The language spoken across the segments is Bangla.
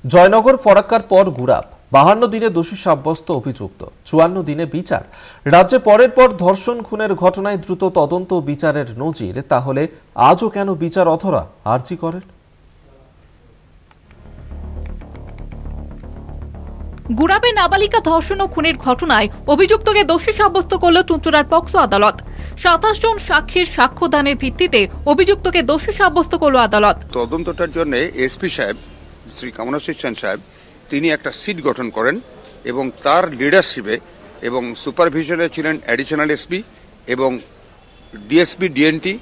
জয়নগর ফরাক্কার পর গুড়াপ 52 দিনে দোষী সাব্যস্ত অভিযুক্ত 54 দিনে বিচার। রাজ্যে পরের পর ধর্ষণ খুনের ঘটনায় দ্রুত তদন্ত বিচারের নজির। তাহলে আজও কেন বিচার অধরা আরজি করেন? গুড়াপে নাবালিকা ধর্ষণ ও খুনের ঘটনায় অভিযুক্তকে দোষী সাব্যস্ত করল চুঁচুড়ার পক্সো আদালত। 27 জন সাক্ষীর সাক্ষ্যদানের ভিত্তিতে অভিযুক্তকে দোষী সাব্যস্ত করল আদালত। তদন্তটার জন্য এসপি সাহেব শ্রী কামনাশীষ সাহেব তিনি একটা সিট গঠন করেন এবং তার লিডারশিপে এবং সুপারভিশনে ছিলেন অ্যাডিশনাল এসপি এবং ডিএসপি ডিএনটি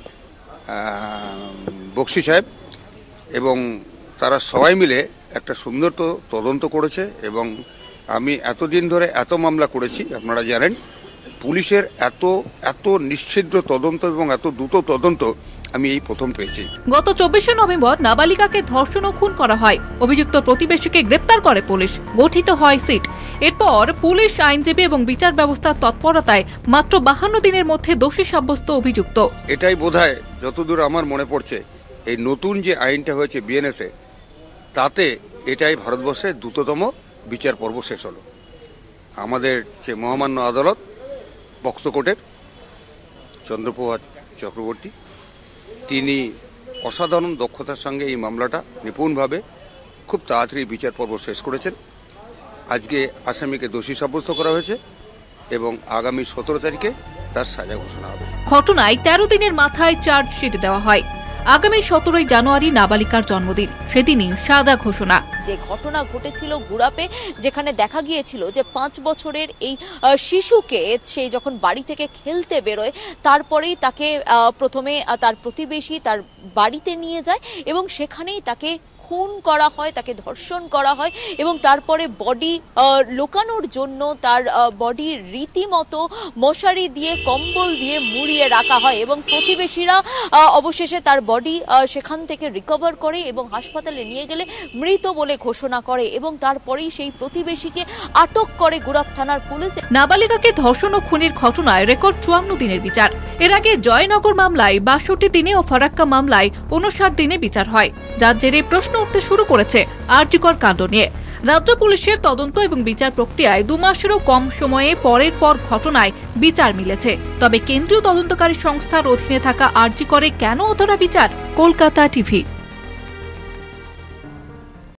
বক্সি সাহেব, এবং তারা সবাই মিলে একটা সুন্দর তদন্ত করেছে। এবং আমি এতদিন ধরে এত মামলা করেছি, আপনারা জানেন পুলিশের এত নিশ্চিদ্র তদন্ত এবং এত দ্রুত তদন্ত আমি এই প্রথম পেয়েছি। গত 24শে নভেম্বর নাবালিকাকে ধর্ষণ ও খুন করা হয়। অভিযুক্ত প্রতিবেশীকে গ্রেপ্তার করে পুলিশ, গঠিত হয় সিট। এরপর পুলিশ, আইনজীবী এবং বিচার ব্যবস্থার তৎপরতায় মাত্র 52 দিনের মধ্যে দোষী সাব্যস্ত অভিযুক্ত। এটাই বোধহয় যতদূর আমার মনে পড়ছে এই নতুন যে আইনটা হয়েছে বিএনএসএ, তাতে এটাই ভারতবর্ষের দ্রুততম বিচার পর্ব শেষ হলো। আমাদের যে মহামান্য আদালত পক্সো কোর্টের চন্দ্রপ্রভাত চক্রবর্তী, তিনি অসাধারণ দক্ষতার সঙ্গে এই মামলাটা নিপুণভাবে খুব তাড়াতাড়ি বিচার পর্ব শেষ করেছেন। আজকে আসামিকে দোষী সাব্যস্ত করা হয়েছে এবং আগামী 17 তারিখে তার সাজা ঘোষণা হবে। ঘটনায় 13 দিনের মাথায় চার্জশিট দেওয়া হয়। আগামী 17 জানুয়ারি নাবালিকার জন্মদিন, সেদিনই সাজা ঘোষণা। যে ঘটনা ঘটেছিল গুড়াপে, যেখানে দেখা গিয়েছিল যে 5 বছরের এই শিশুকে সে যখন বাড়ি থেকে খেলতে বেরোয়, তারপরেই তাকে প্রথমে তার প্রতিবেশী তার বাড়িতে নিয়ে যায় এবং সেখানেই তাকে খুন করা হয়, তাকে ধর্ষণ করা হয় এবং তারপরে বডি লুকানোর জন্য তার বডি রীতিমতো মশারি দিয়ে, কম্বল দিয়ে মুড়িয়ে রাখা হয় এবং প্রতিবেশীরা অবশেষে তার বডি সেখান থেকে রিকভার করে এবং হাসপাতালে নিয়ে গেলে মৃত বলে ঘোষণা করে এবং তারপরেই সেই প্রতিবেশীকে আটক করে গুড়াপ থানার পুলিশ। নাবালিকাকে ধর্ষণ ও খুনের ঘটনায় রেকর্ড 54 দিনের বিচার। এর আগে জয়নগর মামলায় 62 দিনে ও ফারাক্কা মামলায় 59 দিনে বিচার হয়, যার জেরে প্রশ্ন উঠতে শুরু করেছে আরজিকর কাণ্ড নিয়ে। রাজ্য পুলিশের তদন্ত এবং বিচার প্রক্রিয়ায় 2 মাসেরও কম সময়ে পরের পর ঘটনায় বিচার মিলেছে। তবে কেন্দ্রীয় তদন্তকারী সংস্থার অধীনে থাকা আরজিকরে কেন অধরা বিচার? কলকাতা টিভি।